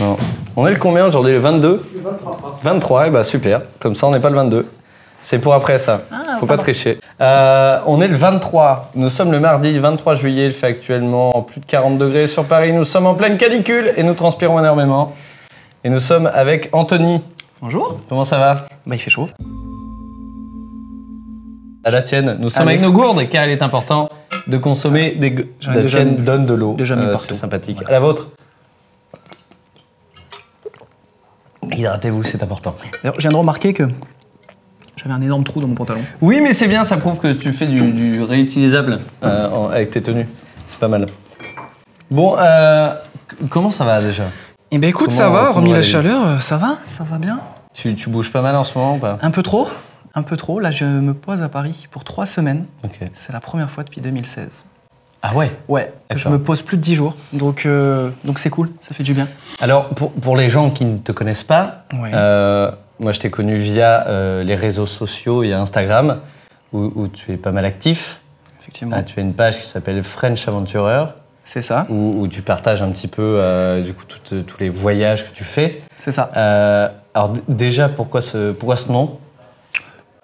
Non. On est le combien aujourd'hui? Le 22? Le 23. 23, et bah super. Comme ça, on n'est pas le 22. C'est pour après ça. Faut pas tricher. On est le 23. Nous sommes le mardi 23 juillet. Il fait actuellement plus de 40 degrés sur Paris. Nous sommes en pleine canicule et nous transpirons énormément. Et nous sommes avec Anthony. Bonjour. Comment ça va? Bah il fait chaud. À la tienne. Nous sommes avec nos gourdes car il est important de consommer des La tienne donne de l'eau. C'est sympathique. Voilà. À la vôtre? Hydratez-vous, c'est important. D'ailleurs, je viens de remarquer que j'avais un énorme trou dans mon pantalon. Oui, mais c'est bien, ça prouve que tu fais du réutilisable avec tes tenues. C'est pas mal. Bon, comment ça va déjà? Eh ben écoute, ça va, hormis la chaleur, ça va bien. Tu bouges pas mal en ce moment ou pas? Un peu trop. Là, je me pose à Paris pour 3 semaines. Okay. C'est la première fois depuis 2016. Ah ouais? Ouais, je me pose plus de 10 jours, donc c'est cool, ça fait du bien. Alors, pour les gens qui ne te connaissent pas, ouais. Moi je t'ai connu via les réseaux sociaux, il y a Instagram, où tu es pas mal actif. Effectivement. Tu as une page qui s'appelle French Adventurer. C'est ça. Où tu partages un petit peu du coup, tous les voyages que tu fais. C'est ça. Alors déjà, pourquoi ce nom?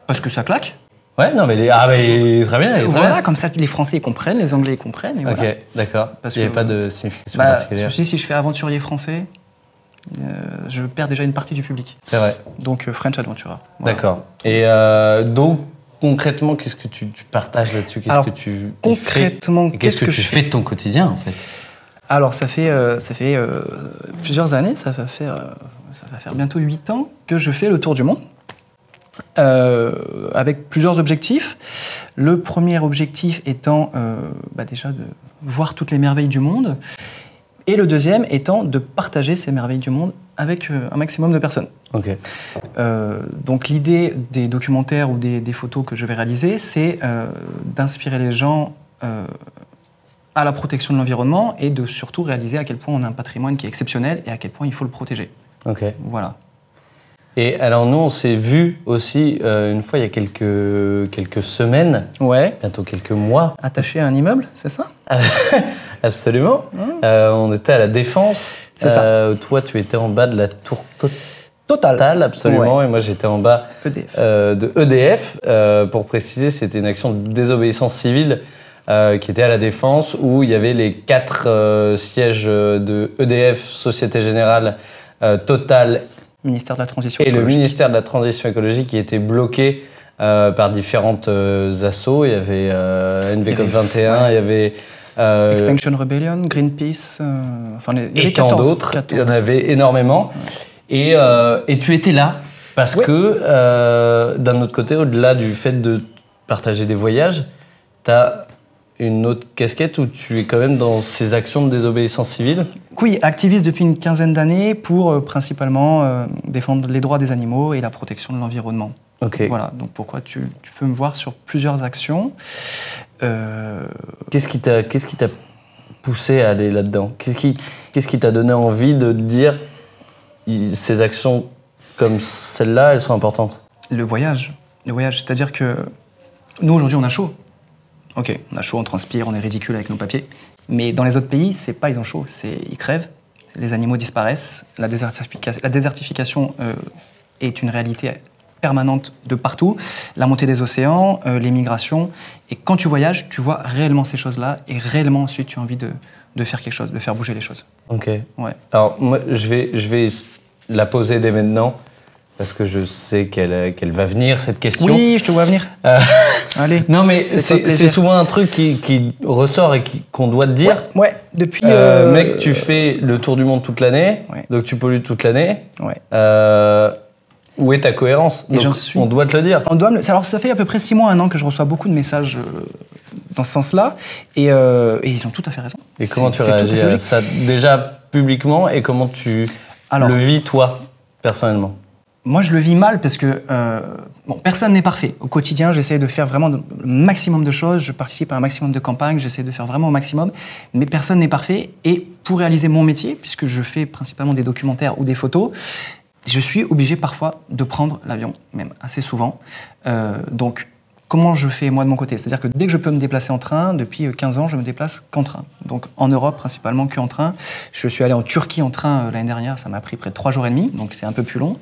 Parce que ça claque. Ouais, non, mais très bien. Voilà, comme ça les Français comprennent, les Anglais comprennent. Et voilà. Ok, d'accord. Il n'y avait pas de signification particulière. Je me suis dit, si je fais aventurier français, je perds déjà une partie du public. C'est vrai. Donc French Adventurer. Voilà. D'accord. Et donc, concrètement, qu'est-ce que tu partages là-dessus? Qu'est-ce que tu fais de ton quotidien, en fait? Alors, ça fait plusieurs années, ça va faire bientôt 8 ans que je fais le tour du monde. Avec plusieurs objectifs. Le premier objectif étant déjà de voir toutes les merveilles du monde. Et le deuxième étant de partager ces merveilles du monde avec un maximum de personnes. Okay. Donc l'idée des documentaires ou des photos que je vais réaliser, c'est d'inspirer les gens à la protection de l'environnement et de surtout réaliser à quel point on a un patrimoine qui est exceptionnel et à quel point il faut le protéger. Okay. Voilà. Et alors nous, on s'est vu aussi une fois il y a quelques semaines, ouais. Bientôt quelques mois. Attaché à un immeuble, c'est ça? Absolument. On était à la Défense. C'est ça. Toi, tu étais en bas de la tour Total, absolument. Ouais. Et moi, j'étais en bas de EDF. Pour préciser, c'était une action de désobéissance civile qui était à la Défense, où il y avait les 4 sièges de EDF, Société Générale, Total, ministère de la Transition écologique. Le ministère de la Transition écologique qui était bloqué par différentes assos. Il y avait NVCOP 21, il y avait Extinction Rebellion, Greenpeace, il y avait 14, tant d'autres. Il y en avait énormément. Ouais. Et tu étais là parce que d'un autre côté, au-delà du fait de partager des voyages, tu as une autre casquette où tu es quand même dans ces actions de désobéissance civile? Oui, activiste depuis une quinzaine d'années pour principalement défendre les droits des animaux et la protection de l'environnement. Okay. Voilà, donc pourquoi tu peux me voir sur plusieurs actions. Qu'est-ce qui t'a poussé à aller là-dedans? Qu'est-ce qui t'a donné envie de dire ces actions comme celle-là, elles sont importantes? Le voyage, c'est-à-dire que nous aujourd'hui on a chaud. Ok, on a chaud, on transpire, on est ridicule avec nos papiers. Mais dans les autres pays, c'est pas ils ont chaud, ils crèvent, les animaux disparaissent, la désertification est une réalité permanente de partout, la montée des océans, les migrations. Et quand tu voyages, tu vois réellement ces choses-là et réellement ensuite tu as envie de faire quelque chose, de faire bouger les choses. Ok. Ouais. Alors moi, je vais la poser dès maintenant. Parce que je sais qu'elle va venir, cette question. Oui, je te vois venir. Allez. Non, mais c'est souvent un truc qui ressort et qu'on doit te dire. Ouais, depuis... Mec, tu fais le tour du monde toute l'année, donc tu pollues toute l'année. Ouais. Où est ta cohérence? Donc, on doit te le dire. Alors, ça fait à peu près 6 mois, 1 an que je reçois beaucoup de messages dans ce sens-là. Et ils ont tout à fait raison. Et comment tu réagis à ça, déjà publiquement, et comment tu le vis, toi, personnellement? Moi, je le vis mal parce que personne n'est parfait. Au quotidien, j'essaie de faire vraiment le maximum de choses. Je participe à un maximum de campagnes. J'essaie de faire vraiment au maximum. Mais personne n'est parfait. Et pour réaliser mon métier, puisque je fais principalement des documentaires ou des photos, je suis obligé parfois de prendre l'avion, même assez souvent. Donc, comment je fais moi de mon côté. C'est-à-dire que dès que je peux me déplacer en train, depuis 15 ans, je me déplace qu'en train. Donc en Europe, principalement qu'en train. Je suis allé en Turquie en train l'année dernière, ça m'a pris près de 3 jours et demi, donc c'est un peu plus long.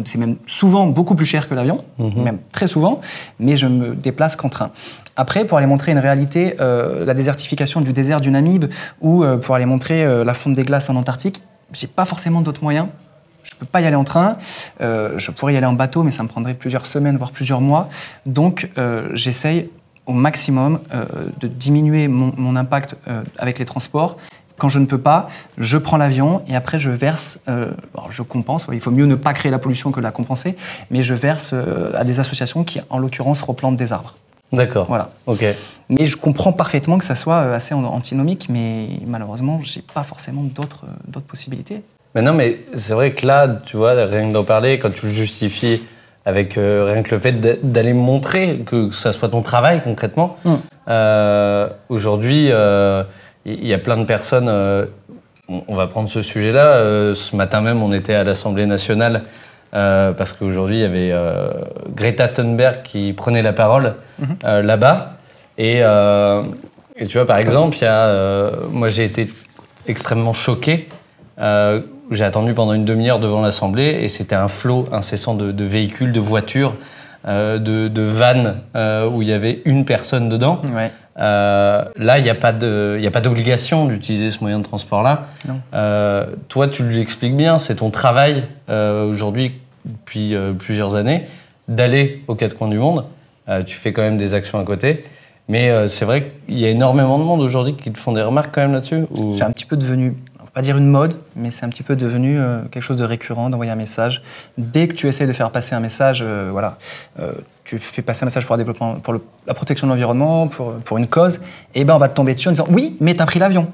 C'est même souvent beaucoup plus cher que l'avion, même très souvent, mais je me déplace qu'en train. Après, pour aller montrer une réalité, la désertification du désert du Namib, ou pour aller montrer la fonte des glaces en Antarctique, j'ai pas forcément d'autres moyens. Je peux pas y aller en train, je pourrais y aller en bateau, mais ça me prendrait plusieurs semaines, voire plusieurs mois. Donc j'essaye au maximum de diminuer mon impact avec les transports. Quand je ne peux pas, je prends l'avion et après je verse, je compense, il faut mieux ne pas créer la pollution que la compenser, mais je verse à des associations qui, en l'occurrence, replantent des arbres. D'accord. Voilà. Ok. Mais je comprends parfaitement que ça soit assez antinomique, mais malheureusement, j'ai pas forcément d'autres possibilités. Mais non, mais c'est vrai que là, tu vois, rien que d'en parler, quand tu le justifies avec rien que le fait d'aller montrer que ça soit ton travail concrètement, aujourd'hui, il y a plein de personnes, on va prendre ce sujet-là, ce matin même on était à l'Assemblée nationale parce qu'aujourd'hui il y avait Greta Thunberg qui prenait la parole là-bas et tu vois par exemple, moi j'ai été extrêmement choqué, j'ai attendu pendant une demi-heure devant l'Assemblée et c'était un flot incessant de véhicules, de voitures, de vannes où il y avait une personne dedans. Ouais. Là, il n'y a pas d'obligation d'utiliser ce moyen de transport-là. Toi, tu lui expliques bien, c'est ton travail aujourd'hui, depuis plusieurs années, d'aller aux quatre coins du monde. Tu fais quand même des actions à côté. Mais c'est vrai qu'il y a énormément de monde aujourd'hui qui te font des remarques quand même là-dessus ou... C'est un petit peu devenu, on va pas dire une mode, mais c'est un petit peu devenu quelque chose de récurrent d'envoyer un message. Dès que tu essaies de faire passer un message, tu fais passer un message pour, la protection de l'environnement, pour une cause, et ben on va te tomber dessus en disant « Oui, mais t'as pris l'avion ».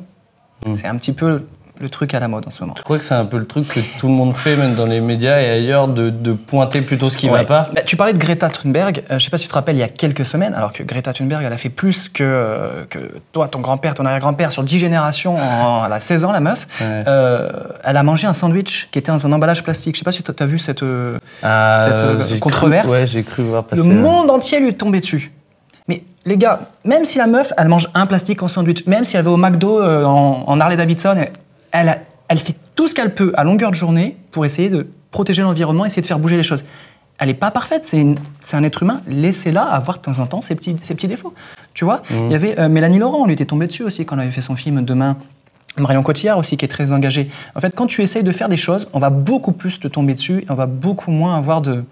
C'est un petit peu le truc à la mode en ce moment. Je crois que c'est un peu le truc que tout le monde fait, même dans les médias et ailleurs, de pointer plutôt ce qui va pas. Bah, tu parlais de Greta Thunberg, je sais pas si tu te rappelles, il y a quelques semaines, alors que Greta Thunberg, elle a fait plus que toi, ton grand-père, ton arrière-grand-père, sur 10 générations, elle a 16 ans, la meuf. Ouais. Elle a mangé un sandwich qui était dans un emballage plastique. Je sais pas si tu as vu cette controverse. Ouais, j'ai cru voir passer. Le monde entier lui est tombé dessus. Mais les gars, même si la meuf, elle mange un plastique en sandwich, même si elle va au McDo en Harley-Davidson, elle fait tout ce qu'elle peut à longueur de journée pour essayer de protéger l'environnement, essayer de faire bouger les choses. Elle n'est pas parfaite, c'est un être humain, laissez-la avoir de temps en temps ses petits défauts. Tu vois, il y avait Mélanie Laurent, on lui était tombé dessus aussi quand elle avait fait son film Demain. Marion Cotillard aussi, qui est très engagée. En fait, quand tu essayes de faire des choses, on va beaucoup plus te tomber dessus et on va beaucoup moins avoir de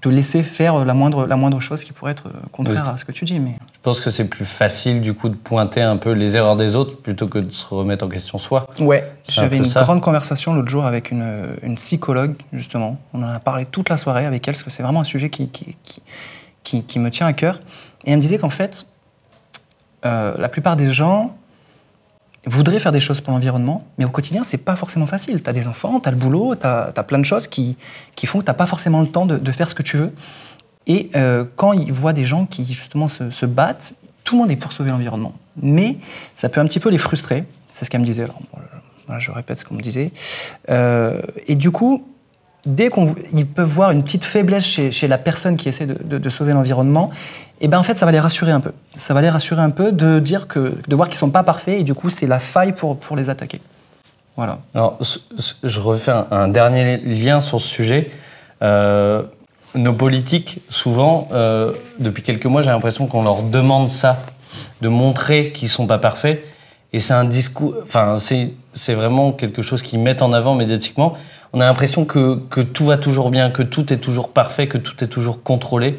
te laisser faire la moindre chose qui pourrait être contraire à ce que tu dis. Mais... Je pense que c'est plus facile du coup de pointer un peu les erreurs des autres plutôt que de se remettre en question soi. Ouais, j'avais une grande conversation l'autre jour avec une psychologue, justement. On en a parlé toute la soirée avec elle, parce que c'est vraiment un sujet qui me tient à cœur. Et elle me disait qu'en fait, la plupart des gens voudraient faire des choses pour l'environnement, mais au quotidien, c'est pas forcément facile. T'as des enfants, t'as le boulot, t'as plein de choses qui font que t'as pas forcément le temps de faire ce que tu veux. Et quand ils voient des gens qui, justement, se battent, tout le monde est pour sauver l'environnement. Mais ça peut un petit peu les frustrer. C'est ce qu'elle me disait. Alors, voilà, je répète ce qu'on me disait. Et du coup, dès qu'ils peuvent voir une petite faiblesse chez la personne qui essaie de sauver l'environnement, et ben en fait, ça va les rassurer un peu. Ça va les rassurer un peu de voir qu'ils sont pas parfaits et du coup, c'est la faille pour les attaquer. Voilà. Alors, je refais un dernier lien sur ce sujet. Nos politiques, souvent, depuis quelques mois, j'ai l'impression qu'on leur demande ça, de montrer qu'ils sont pas parfaits. Et c'est un discours, enfin, c'est vraiment quelque chose qu'ils mettent en avant médiatiquement. On a l'impression que tout va toujours bien, que tout est toujours parfait, que tout est toujours contrôlé.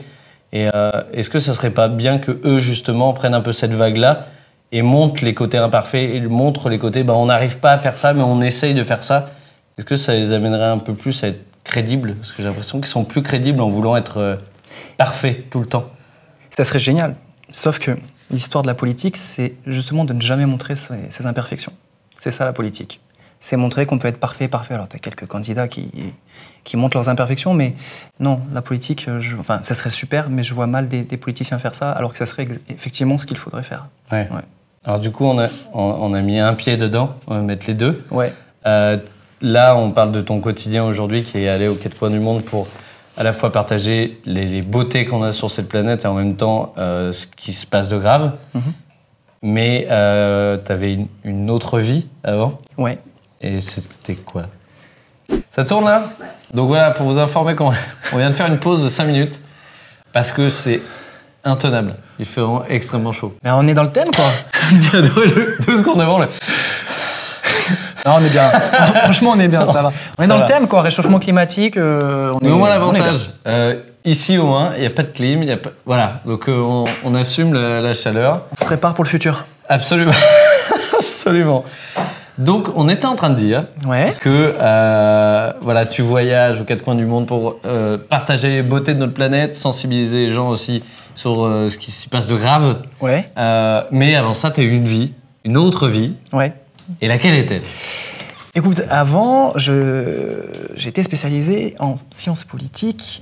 Et est-ce que ça serait pas bien que eux justement prennent un peu cette vague-là et montrent les côtés imparfaits et montrent les côtés, on n'arrive pas à faire ça, mais on essaye de faire ça. Est-ce que ça les amènerait un peu plus à être crédibles? Parce que j'ai l'impression qu'ils sont plus crédibles en voulant être parfaits tout le temps. Ça serait génial. Sauf que l'histoire de la politique, c'est justement de ne jamais montrer ses imperfections. C'est ça la politique. C'est montrer qu'on peut être parfait. Alors, tu as quelques candidats qui montrent leurs imperfections, mais non, la politique, ça serait super, mais je vois mal des politiciens faire ça, alors que ça serait effectivement ce qu'il faudrait faire. Ouais. Alors du coup, on a mis un pied dedans, on va mettre les deux. Ouais. Là, on parle de ton quotidien aujourd'hui, qui est aller aux quatre coins du monde pour à la fois partager les beautés qu'on a sur cette planète et en même temps ce qui se passe de grave. Mais tu avais une autre vie avant. Ouais. Et c'était quoi? Ça tourne là? Ouais. Donc voilà, pour vous informer qu'on vient de faire une pause de 5 minutes parce que c'est intenable. Il fait vraiment extrêmement chaud. Mais on est dans le thème, quoi. J'ai adoré 2 secondes avant. Là. Non, on est bien. Franchement, on est bien, ça va. On est dans le thème, quoi. Réchauffement climatique. Mais au moins l'avantage. Ici, au moins, il n'y a pas de clim. Y a pas... Voilà. Donc on assume la chaleur. On se prépare pour le futur. Absolument. Absolument. Donc, on était en train de dire que voilà, tu voyages aux 4 coins du monde pour partager les beautés de notre planète, sensibiliser les gens aussi sur ce qui s'y passe de grave. Ouais. Mais avant ça, tu as eu une vie, une autre vie. Ouais. Et laquelle était-elle? Écoute, avant, j'étais spécialisé en sciences politiques,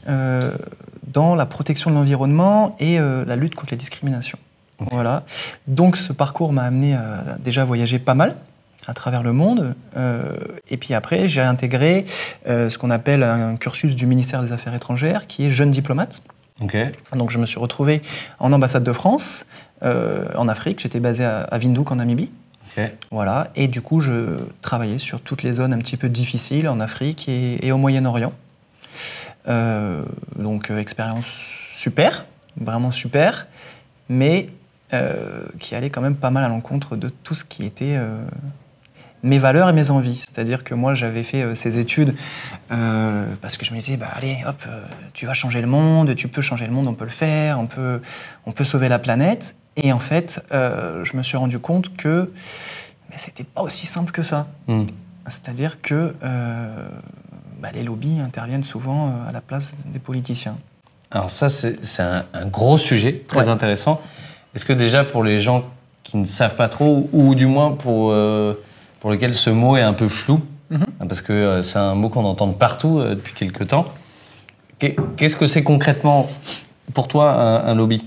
dans la protection de l'environnement et la lutte contre les discriminations. Okay. Voilà. Donc, ce parcours m'a amené à déjà voyager pas mal à travers le monde. Et puis après, j'ai intégré ce qu'on appelle un cursus du ministère des Affaires étrangères, qui est jeune diplomate. Okay. Donc je me suis retrouvé en ambassade de France, en Afrique. J'étais basé à Windhoek, en Namibie. Okay. Voilà. Et du coup, je travaillais sur toutes les zones un petit peu difficiles en Afrique et au Moyen-Orient. Donc expérience super, vraiment super, mais qui allait quand même pas mal à l'encontre de tout ce qui était... mes valeurs et mes envies. C'est-à-dire que moi, j'avais fait ces études parce que je me disais, bah, allez, hop, tu vas changer le monde, tu peux changer le monde, on peut le faire, on peut sauver la planète. Et en fait, je me suis rendu compte que c'était pas aussi simple que ça. C'est-à-dire que les lobbies interviennent souvent à la place des politiciens. Alors ça, c'est un gros sujet, très intéressant. Est-ce que déjà, pour les gens qui ne savent pas trop, ou du moins pour lequel ce mot est un peu flou, parce que c'est un mot qu'on entend partout depuis quelques temps. Qu'est-ce que c'est concrètement pour toi un lobby?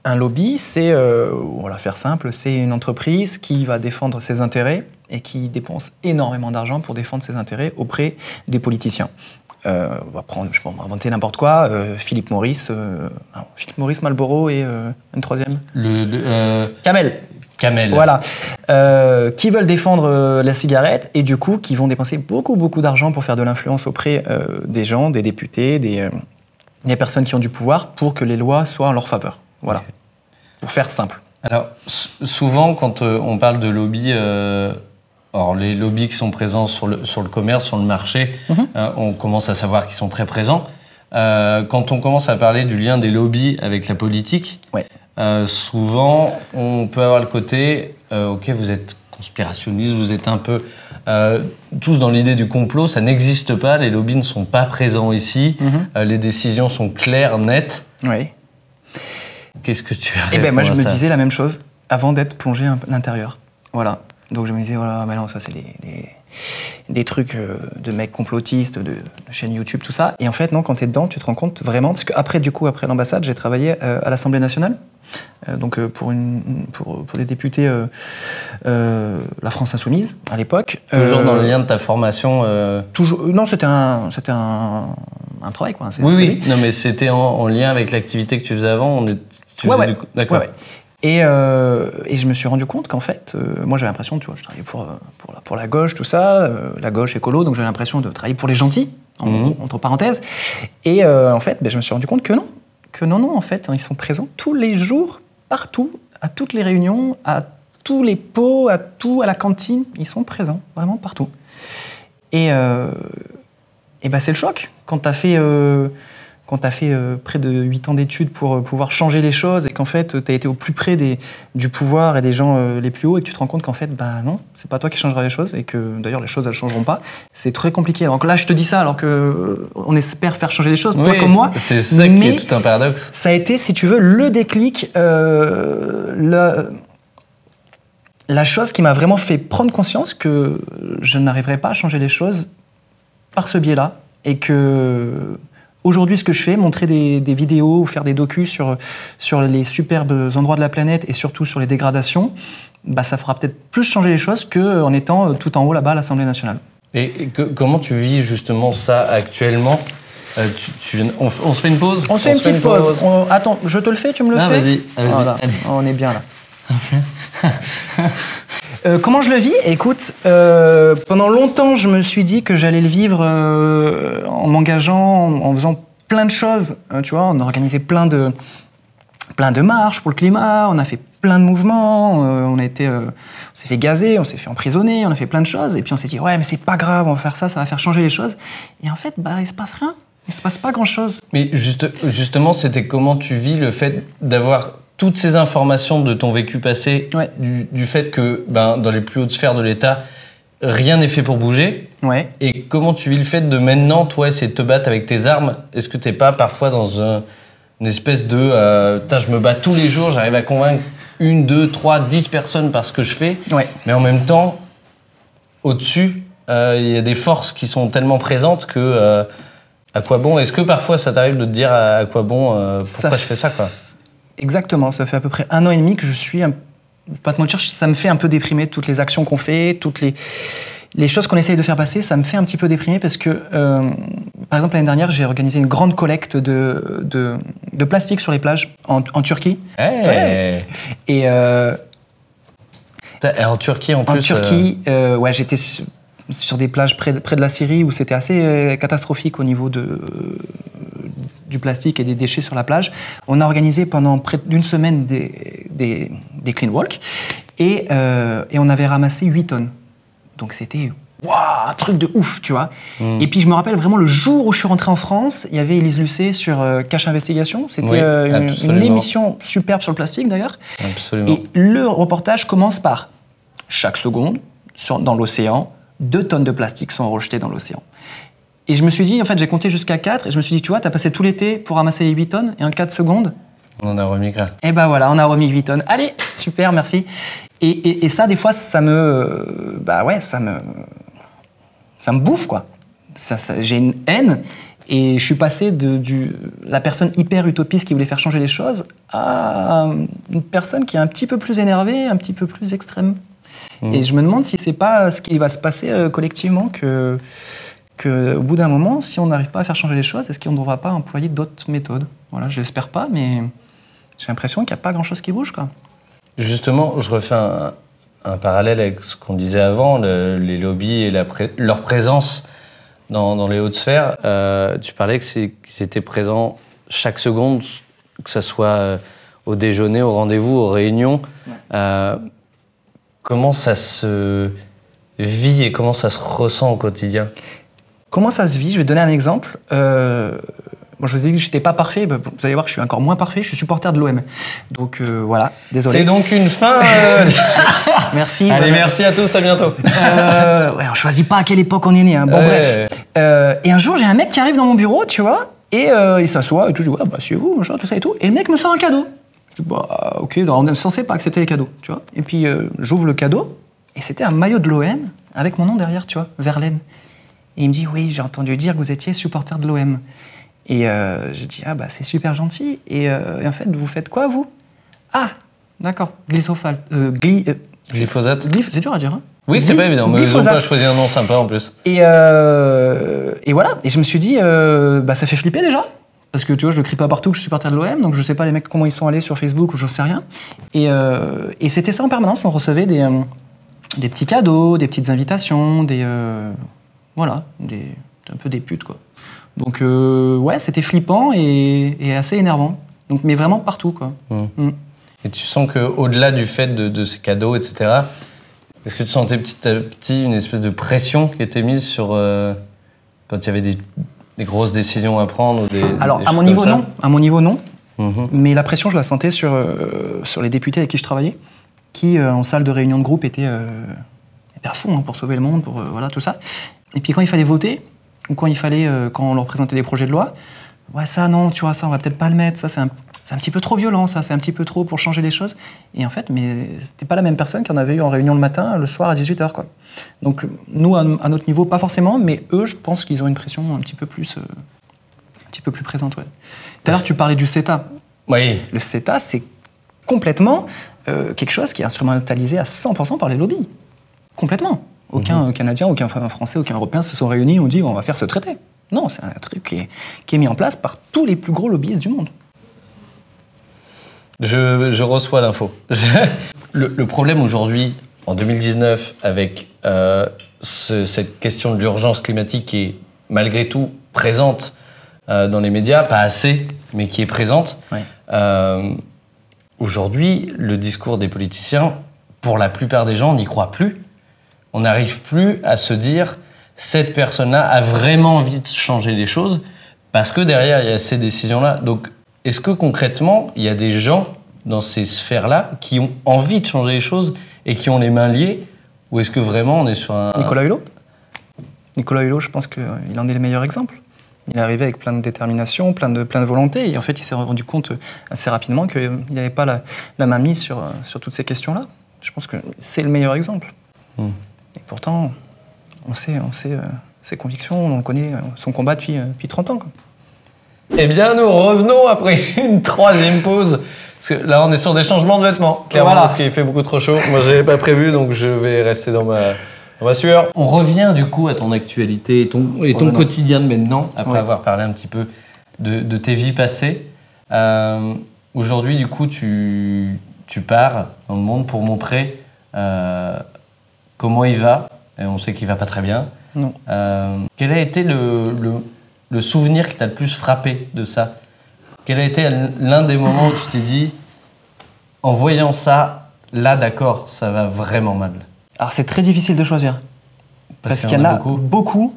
Un lobby, c'est, on va la faire simple, c'est une entreprise qui va défendre ses intérêts et qui dépense énormément d'argent pour défendre ses intérêts auprès des politiciens. On va prendre, je sais pas, on va inventer n'importe quoi, Philippe Morris, Marlboro et une troisième. Camel. Voilà. Qui veulent défendre la cigarette et du coup qui vont dépenser beaucoup d'argent pour faire de l'influence auprès des gens, des députés, des personnes qui ont du pouvoir pour que les lois soient en leur faveur. Voilà. Okay. Pour faire simple. Alors, souvent, quand on parle de lobby, alors les lobbies qui sont présents sur le commerce, sur le marché, on commence à savoir qu'ils sont très présents. Quand on commence à parler du lien des lobbies avec la politique, souvent, on peut avoir le côté, ok, vous êtes conspirationniste, vous êtes un peu tous dans l'idée du complot, ça n'existe pas, les lobbies ne sont pas présents ici, les décisions sont claires, nettes. Oui. Qu'est-ce que tu as Eh ben moi, je me disais la même chose avant d'être plongé à l'intérieur. Voilà. Donc je me disais, voilà, mais non, ça c'est des trucs de mecs complotistes, de chaînes YouTube, tout ça. Et en fait, non, quand tu es dedans, tu te rends compte vraiment, parce qu'après, du coup, après l'ambassade, j'ai travaillé à l'Assemblée nationale, donc pour des députés La France Insoumise, à l'époque. Toujours dans le lien de ta formation Toujours, non, c'était un travail, quoi. Oui, non, mais c'était en lien avec l'activité que tu faisais avant. D'accord. Ouais. Et je me suis rendu compte qu'en fait, moi j'avais l'impression, tu vois, je travaillais pour la gauche, tout ça, la gauche écolo, donc j'avais l'impression de travailler pour les gentils, entre parenthèses. Et en fait, je me suis rendu compte que non, en fait, ils sont présents tous les jours, partout, à toutes les réunions, à tous les pots, à la cantine, ils sont présents, vraiment partout. Et c'est le choc quand t'as fait... Quand tu as fait près de 8 ans d'études pour pouvoir changer les choses et qu'en fait, tu as été au plus près du pouvoir et des gens les plus hauts et que tu te rends compte qu'en fait, non, c'est pas toi qui changeras les choses et que d'ailleurs, les choses, elles changeront pas. C'est très compliqué. Donc là, je te dis ça alors qu'on espère faire changer les choses, toi comme moi. C'est ça qui est tout un paradoxe. Ça a été, si tu veux, le déclic, la chose qui m'a vraiment fait prendre conscience que je n'arriverais pas à changer les choses par ce biais-là et que... Aujourd'hui, ce que je fais, montrer des vidéos ou faire des docus sur les superbes endroits de la planète et surtout sur les dégradations, ça fera peut-être plus changer les choses qu'en étant tout en haut là-bas à l'Assemblée nationale. Et comment tu vis justement ça actuellement On se fait une pause? On se fait une petite pause. Attends, je te le fais, tu me le fais? Vas-y. Voilà. On est bien là. Comment je le vis? Écoute, pendant longtemps, je me suis dit que j'allais le vivre en m'engageant, en faisant plein de choses. Tu vois, on a organisé plein de marches pour le climat, on a fait plein de mouvements, on s'est fait gazer, on s'est fait emprisonner, on a fait plein de choses. Et puis on s'est dit, ouais, mais c'est pas grave, on va faire ça va faire changer les choses. Et en fait, il se passe rien. Il se passe pas grand-chose. Mais justement, c'était comment tu vis le fait d'avoir toutes ces informations de ton vécu passé, du fait que dans les plus hautes sphères de l'État, rien n'est fait pour bouger. Ouais. Et comment tu vis le fait de maintenant, toi, essayer de te battre avec tes armes? Est-ce que t'es pas parfois dans une espèce de je me bats tous les jours, j'arrive à convaincre 1, 2, 3, 10 personnes par ce que je fais, mais en même temps, au-dessus, il y a des forces qui sont tellement présentes que à quoi bon? Est-ce que parfois ça t'arrive de te dire à quoi bon, pourquoi je fais ça, quoi? Exactement, ça fait à peu près 1 an et demi que je suis, pas te mentir, ça me fait un peu déprimer, toutes les actions qu'on fait, toutes les choses qu'on essaye de faire passer, ça me fait un petit peu déprimer parce que, par exemple, l'année dernière, j'ai organisé une grande collecte de plastique sur les plages en Turquie. Hey. Ouais. Et en Turquie, en plus. En Turquie, j'étais sur des plages près de la Syrie où c'était assez catastrophique au niveau du plastique et des déchets sur la plage. On a organisé pendant près d'une semaine des clean walk et on avait ramassé 8 tonnes. Donc c'était un truc de ouf, tu vois. Et puis je me rappelle vraiment le jour où je suis rentré en France, il y avait Élise Lucet sur Cache Investigation. C'était une émission superbe sur le plastique d'ailleurs. Absolument. Et le reportage commence par chaque seconde, dans l'océan, 2 tonnes de plastique sont rejetées dans l'océan. Et je me suis dit, en fait, j'ai compté jusqu'à 4 et je me suis dit, tu vois, t'as passé tout l'été pour ramasser les 8 tonnes et en 4 secondes... On en a remis grave. Et ben voilà, on a remis 8 tonnes. Allez, super, merci. Et ça, des fois, ça me bouffe, quoi. J'ai une haine et je suis passé de la personne hyper utopiste qui voulait faire changer les choses à une personne qui est un petit peu plus énervée, un petit peu plus extrême. Et je me demande si c'est pas ce qui va se passer collectivement que au bout d'un moment, si on n'arrive pas à faire changer les choses, est-ce qu'on ne devra pas employer d'autres méthodes? Voilà, je l'espère pas, mais j'ai l'impression qu'il n'y a pas grand-chose qui bouge, quoi. Justement, je refais un parallèle avec ce qu'on disait avant, les lobbies et leur présence dans les hautes sphères. Tu parlais qu'ils étaient présents chaque seconde, que ce soit au déjeuner, au rendez-vous, aux réunions. Comment ça se vit et comment ça se ressent au quotidien? Comment ça se vit? Je vais te donner un exemple. Bon, je vous ai dit que je n'étais pas parfait. Vous allez voir que je suis encore moins parfait. Je suis supporter de l'OM. Donc voilà, désolé. C'est donc une fin. Merci. Allez, merci à tous, à bientôt. On ne choisit pas à quelle époque on est né. Hein. Bon, bref. Et un jour, j'ai un mec qui arrive dans mon bureau, tu vois, et il s'assoit et tout. Je dis, c'est vous, machin, tout ça et tout. Et le mec me sort un cadeau. Je dis, ok, on est censé pas accepter les cadeaux, tu vois. Et puis, j'ouvre le cadeau, et c'était un maillot de l'OM avec mon nom derrière, tu vois, Verlaine. Et il me dit, oui, j'ai entendu dire que vous étiez supporter de l'OM. Et j'ai dit, c'est super gentil. Et en fait, vous faites quoi, vous? Ah, d'accord, glyphosate. Glyphosate. C'est dur à dire, hein? Oui, c'est pas évident, mais ils ont pas choisi un nom sympa en plus. Et voilà, et je me suis dit, ça fait flipper déjà. Parce que tu vois, je ne crie pas partout que je suis supporter de l'OM, donc je sais pas les mecs comment ils sont allés sur Facebook ou je sais rien. Et c'était ça en permanence, on recevait des petits cadeaux, des petites invitations, voilà, un peu des putes, quoi. Donc ouais, c'était flippant et assez énervant. Donc, mais vraiment partout, quoi. Et tu sens qu'au-delà du fait de ces cadeaux, etc., est-ce que tu sentais petit à petit une espèce de pression qui était mise sur quand il y avait des grosses décisions à prendre Alors, à mon niveau, non. À mon niveau, non. Mais la pression, je la sentais sur les députés avec qui je travaillais, qui, en salle de réunion de groupe, étaient à fond pour sauver le monde, pour voilà, tout ça. Et puis quand il fallait voter, ou quand on leur présentait des projets de loi, ouais, ça, non, tu vois, ça, on va peut-être pas le mettre, ça, c'est un petit peu trop violent, ça, c'est un petit peu trop pour changer les choses. Et en fait, mais c'était pas la même personne qu'on avait eu en réunion le matin, le soir à 18h, quoi. Donc, nous, à notre niveau, pas forcément, mais eux, je pense qu'ils ont une pression un petit peu plus présente, ouais. Tout à l'heure, tu parlais du CETA. Oui. Le CETA, c'est complètement quelque chose qui est instrumentalisé à 100% par les lobbies. Complètement. Aucun Canadien, aucun Français, aucun Européen se sont réunis et ont dit on va faire ce traité. Non, c'est un truc qui est mis en place par tous les plus gros lobbyistes du monde. Je reçois l'info. Le problème aujourd'hui, en 2019, avec cette question de l'urgence climatique qui est malgré tout présente dans les médias, pas assez, mais qui est présente. Ouais. Aujourd'hui, le discours des politiciens, pour la plupart des gens, on n'y croit plus. On n'arrive plus à se dire cette personne-là a vraiment envie de changer les choses parce que derrière, il y a ces décisions-là. Donc, est-ce que concrètement, il y a des gens dans ces sphères-là qui ont envie de changer les choses et qui ont les mains liées, ou est-ce que vraiment on est sur un... Nicolas Hulot, je pense qu'il en est le meilleur exemple. Il est arrivé avec plein de détermination, plein de volonté, et en fait, il s'est rendu compte assez rapidement qu'il n'y avait pas la main mise sur toutes ces questions-là. Je pense que c'est le meilleur exemple. Et pourtant, on sait ses convictions, on connaît son combat depuis 30 ans. Quoi. Eh bien, nous revenons après une troisième pause. Parce que là, on est sur des changements de vêtements, clairement, voilà. Parce qu'il fait beaucoup trop chaud. Moi, je n'avais pas prévu, donc je vais rester dans ma sueur. On revient du coup à ton actualité et ton quotidien de maintenant, après avoir parlé un petit peu de tes vies passées. Aujourd'hui, du coup, tu pars dans le monde pour montrer comment il va. Et on sait qu'il ne va pas très bien. Non. Quel a été le souvenir qui t'a le plus frappé de ça? Quel a été l'un des moments où tu t'es dit, en voyant ça, là d'accord, ça va vraiment mal? Alors c'est très difficile de choisir. Parce qu'il y en a beaucoup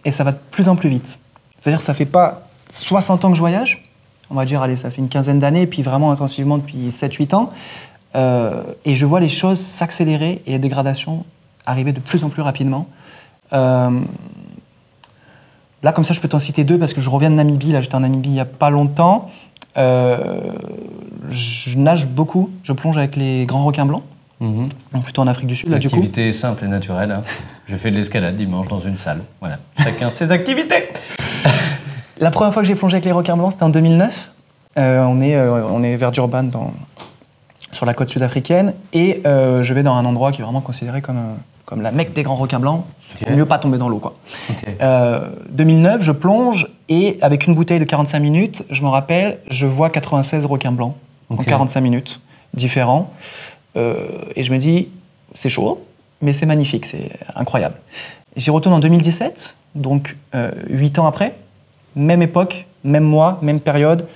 et ça va de plus en plus vite. C'est-à-dire que ça fait pas 60 ans que je voyage, on va dire, allez, ça fait une quinzaine d'années, et puis vraiment intensivement depuis 7-8 ans. Et je vois les choses s'accélérer et les dégradations arriver de plus en plus rapidement. Là, comme ça, je peux t'en citer deux parce que je reviens de Namibie. Là, j'étais en Namibie il n'y a pas longtemps. Je nage beaucoup. Je plonge avec les grands requins blancs. Donc plutôt en Afrique du Sud. L'activité simple et naturelle. Hein. Je fais de l'escalade dimanche dans une salle. Voilà. Chacun ses activités. La première fois que j'ai plongé avec les requins blancs, c'était en 2009. On est vers Durban, sur la côte sud-africaine. Et je vais dans un endroit qui est vraiment considéré comme la Mecque des grands requins blancs. Okay. Mieux pas tomber dans l'eau, quoi. Okay. 2009, je plonge et avec une bouteille de 45 minutes, je me rappelle, je vois 96 requins blancs en 45 minutes, différents. Et je me dis, c'est chaud, mais c'est magnifique, c'est incroyable. J'y retourne en 2017, donc 8 ans après, même époque, même mois, même période,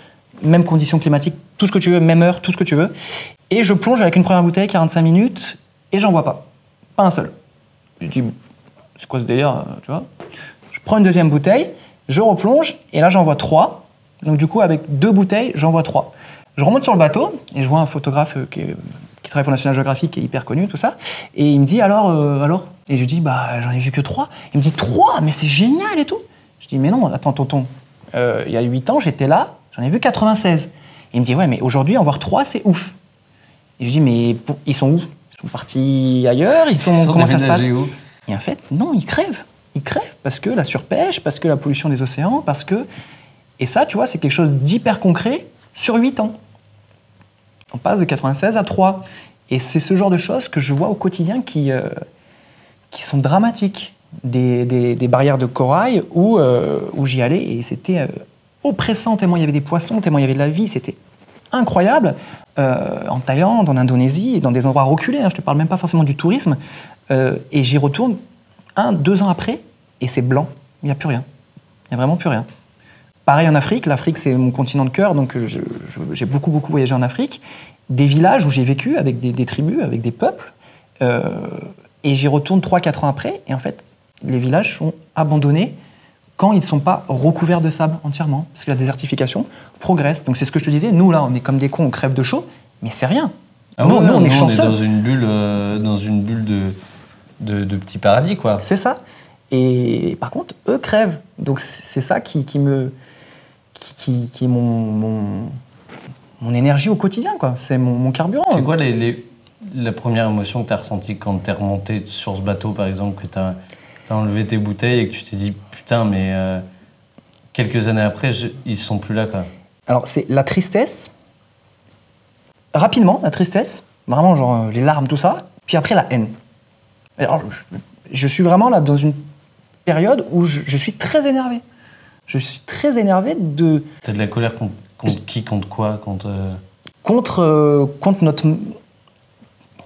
même conditions climatiques, tout ce que tu veux, même heure, tout ce que tu veux. Et je plonge avec une première bouteille, 45 minutes, et j'en vois pas. Pas un seul. Je dis, c'est quoi ce délire, tu vois? Je prends une deuxième bouteille, je replonge, et là j'en vois 3. Donc du coup, avec 2 bouteilles, j'en vois 3. Je remonte sur le bateau, et je vois un photographe qui travaille pour National Geographic, qui est hyper connu, tout ça. Et il me dit, alors? Et je lui dis, j'en ai vu que 3. Il me dit, 3? Mais c'est génial et tout. Je dis, mais non, attends, tonton. Il y a 8 ans, j'étais là, j'en ai vu 96. Il me dit, ouais, mais aujourd'hui, en voir 3, c'est ouf. Et je dis, mais ils sont où? Ils sont partis ailleurs? Comment ça se passe? Et en fait, non, ils crèvent. Ils crèvent parce que la surpêche, parce que la pollution des océans, parce que... Et ça, tu vois, c'est quelque chose d'hyper concret sur 8 ans. On passe de 96 à 3. Et c'est ce genre de choses que je vois au quotidien qui sont dramatiques. Des barrières de corail où j'y allais et c'était oppressant, tellement il y avait des poissons, tellement il y avait de la vie, c'était incroyable. En Thaïlande, en Indonésie, et dans des endroits reculés, je ne te parle même pas forcément du tourisme. Et j'y retourne 1-2 ans après, et c'est blanc, il n'y a plus rien. Il n'y a vraiment plus rien. Pareil en Afrique, l'Afrique c'est mon continent de cœur, donc j'ai beaucoup voyagé en Afrique. Des villages où j'ai vécu avec des tribus, avec des peuples, et j'y retourne 3-4 ans après, et en fait, les villages sont abandonnés quand ils ne sont pas recouverts de sable entièrement, parce que la désertification progresse. Donc c'est ce que je te disais, nous là, on est comme des cons, on crève de chaud, mais c'est rien. Nous, on est chanceux. On est dans une bulle de petit paradis, quoi. C'est ça. Et par contre, eux crèvent. Donc c'est ça qui est mon énergie au quotidien, quoi. C'est mon carburant. C'est quoi la première émotion que tu as ressentie quand tu es remonté sur ce bateau, par exemple, que tu as enlevé tes bouteilles et que tu t'es dit putain, mais quelques années après, ils sont plus là, quoi. Alors, c'est la tristesse. Rapidement, la tristesse. Vraiment, genre, les larmes, tout ça. Puis après, la haine. Alors, je suis vraiment là dans une période où je suis très énervé. Je suis très énervé de... T'as de la colère contre qui? Contre quoi? Contre notre...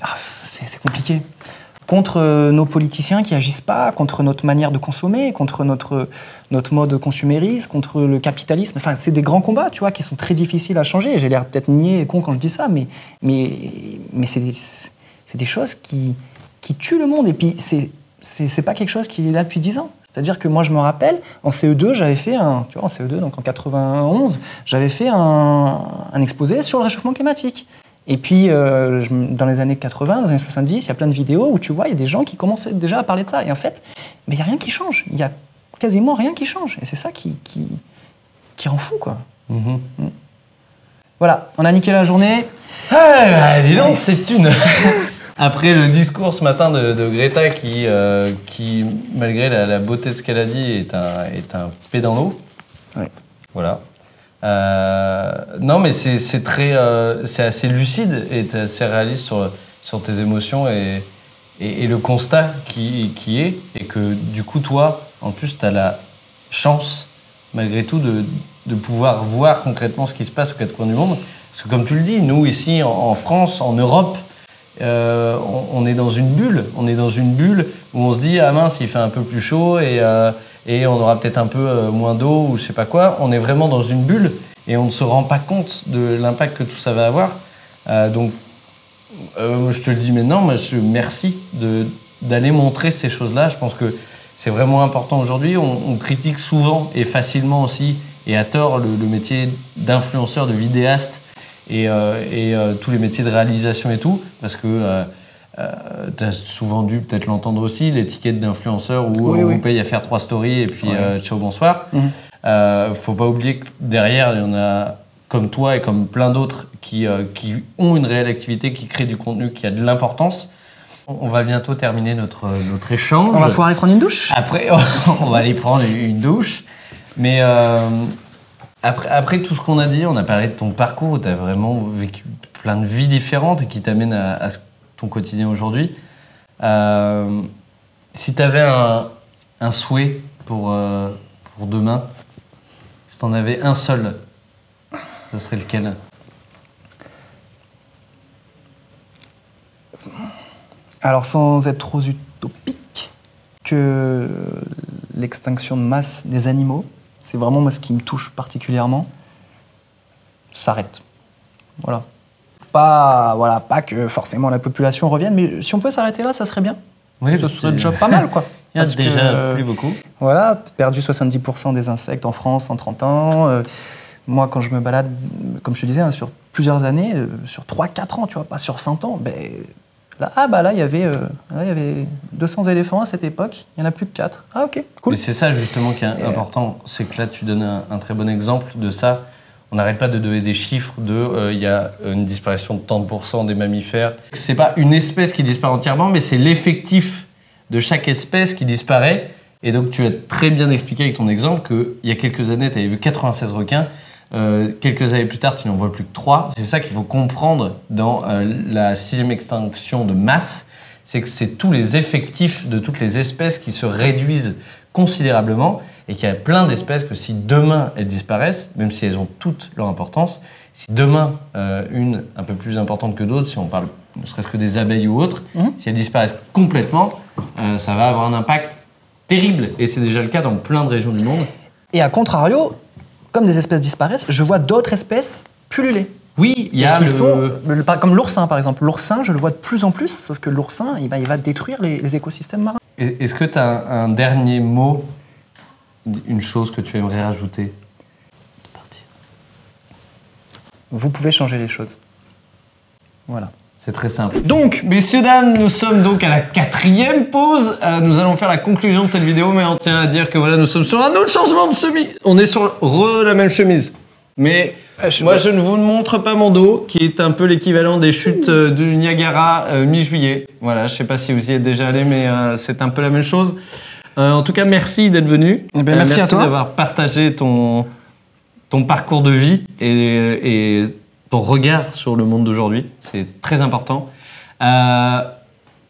Ah, c'est compliqué. Contre nos politiciens qui agissent pas, contre notre manière de consommer, contre notre mode consumériste, contre le capitalisme. Enfin, c'est des grands combats, tu vois, qui sont très difficiles à changer. J'ai l'air peut-être niais et con quand je dis ça, mais c'est des choses qui tuent le monde. Et puis, c'est pas quelque chose qui est là depuis 10 ans. C'est-à-dire que moi, je me rappelle, en CE2, j'avais fait en CE2, donc en 91, j'avais fait un exposé sur le réchauffement climatique. Et puis, dans les années 80, dans les années 70, il y a plein de vidéos où tu vois, il y a des gens qui commençaient déjà à parler de ça. Et en fait, mais il n'y a rien qui change. Il n'y a quasiment rien qui change. Et c'est ça qui rend fou, quoi. Voilà, on a niqué la journée. Ah, dis donc, c'est une... Après le discours ce matin de Greta qui malgré la beauté de ce qu'elle a dit, est un pet dans l'eau. Ouais. Voilà. Non, mais c'est assez lucide et assez réaliste sur tes émotions et le constat qui est. Et que du coup, toi, en plus, tu as la chance, malgré tout, de pouvoir voir concrètement ce qui se passe aux quatre coins du monde. Parce que comme tu le dis, nous, ici, en France, en Europe, on est dans une bulle. On est dans une bulle où on se dit « Ah mince, il fait un peu plus chaud et on aura peut-être un peu moins d'eau ou je sais pas quoi ». On est vraiment dans une bulle et on ne se rend pas compte de l'impact que tout ça va avoir. Donc, je te le dis maintenant, moi, merci d'aller montrer ces choses-là. Je pense que c'est vraiment important aujourd'hui. On critique souvent et facilement aussi, et à tort, le métier d'influenceur, de vidéaste, et tous les métiers de réalisation et tout, parce que tu as souvent dû peut-être l'entendre aussi, l'étiquette d'influenceur où on vous paye à faire 3 stories et puis ciao, bonsoir. Faut pas oublier que derrière, il y en a comme toi et comme plein d'autres qui ont une réelle activité, qui créent du contenu, qui a de l'importance. On va bientôt terminer notre échange. On va pouvoir aller prendre une douche. Après, on va aller prendre une douche. Mais après tout ce qu'on a dit, on a parlé de ton parcours où tu as vraiment vécu plein de vies différentes et qui t'amènent à ton quotidien aujourd'hui. Si tu avais un souhait pour demain, si tu en avais un seul, ce serait lequel? Alors, sans être trop utopique, que l'extinction de masse des animaux, c'est vraiment moi, ce qui me touche particulièrement, s'arrête. Voilà. Pas que forcément la population revienne, mais si on peut s'arrêter là, ça serait bien. Oui, ça serait déjà pas mal, quoi. Il y en a déjà plus beaucoup. Voilà, perdu 70% des insectes en France en 30 ans. Moi, quand je me balade, comme je te disais, hein, sur plusieurs années, sur 3-4 ans, tu vois, pas sur 100 ans, là, il y avait 200 éléphants à cette époque, il n'y en a plus que 4. Ah, ok, cool. Mais c'est ça, justement, qui est important. C'est que là, tu donnes un très bon exemple de ça. On n'arrête pas de donner des chiffres il y a une disparition de tant de pourcents des mammifères. C'est pas une espèce qui disparaît entièrement, mais c'est l'effectif de chaque espèce qui disparaît. Et donc, tu as très bien expliqué avec ton exemple qu'il y a quelques années, tu avais vu 96 requins. Quelques années plus tard, tu n'en vois plus que 3. C'est ça qu'il faut comprendre dans la 6e extinction de masse. C'est que c'est tous les effectifs de toutes les espèces qui se réduisent considérablement et qu'il y a plein d'espèces que si demain elles disparaissent, même si elles ont toutes leur importance, si demain une un peu plus importante que d'autres, si on parle ne serait-ce que des abeilles ou autres, si elles disparaissent complètement, ça va avoir un impact terrible. Et c'est déjà le cas dans plein de régions du monde. Et à contrario, comme des espèces disparaissent, je vois d'autres espèces pulluler. Oui, il y a comme l'oursin, par exemple. L'oursin, je le vois de plus en plus, sauf que l'oursin, il va détruire les écosystèmes marins. Est-ce que tu as un dernier mot, une chose que tu aimerais rajouter? Vous pouvez changer les choses. Voilà. C'est très simple. Donc, messieurs, dames, nous sommes donc à la 4e pause. Nous allons faire la conclusion de cette vidéo, mais on tient à dire que voilà, nous sommes sur un autre changement de chemise. On est sur la même chemise. Mais moi, je ne vous montre pas mon dos, qui est un peu l'équivalent des chutes du Niagara mi-juillet. Voilà, je ne sais pas si vous y êtes déjà allé, mais c'est un peu la même chose. En tout cas, merci d'être venu. Merci à toi. Merci d'avoir partagé ton parcours de vie et ton regard sur le monde d'aujourd'hui. C'est très important.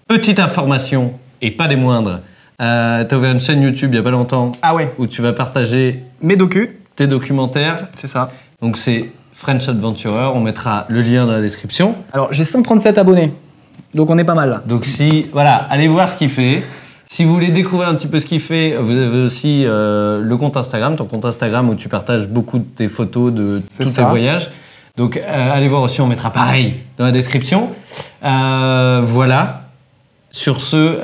Petite information, et pas des moindres, T'as ouvert une chaîne YouTube il y a pas longtemps. Ah ouais. Où tu vas partager mes tes documentaires. C'est ça. Donc c'est French Adventurer, on mettra le lien dans la description. Alors j'ai 137 abonnés, donc on est pas mal là. Donc voilà, allez voir ce qu'il fait. Si vous voulez découvrir un petit peu ce qu'il fait, vous avez aussi le compte Instagram, ton compte Instagram où tu partages beaucoup de tes photos de tous tes voyages. Donc allez voir aussi, on mettra pareil dans la description. Voilà. Sur ce,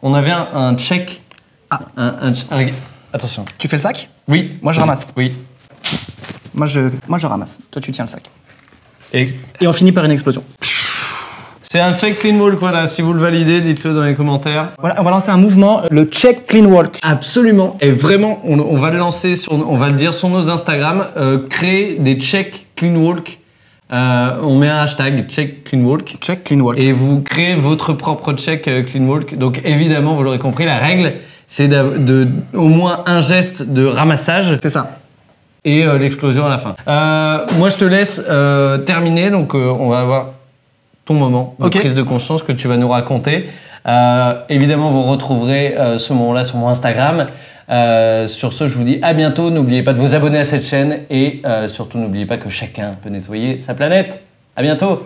on avait un check. Attention. Tu fais le sac? Oui. Moi je ramasse. Oui. Moi je ramasse. Toi tu tiens le sac. Et on finit par une explosion. C'est un check clean walk, voilà. Si vous le validez, dites-le dans les commentaires. Voilà, on va lancer un mouvement, le check clean walk. Absolument. Et vraiment, on va le lancer on va le dire sur nos Instagram. Créer des check clean walk. On met un hashtag check clean walk. Check clean walk. Et vous créez votre propre check clean walk. Donc évidemment, vous l'aurez compris, la règle, c'est au moins un geste de ramassage. C'est ça. Et l'explosion à la fin. Moi, je te laisse terminer. Donc on va avoir ton moment de prise de conscience que tu vas nous raconter. Évidemment, vous retrouverez ce moment-là sur mon Instagram. Sur ce, je vous dis à bientôt. N'oubliez pas de vous abonner à cette chaîne et surtout, n'oubliez pas que chacun peut nettoyer sa planète. À bientôt.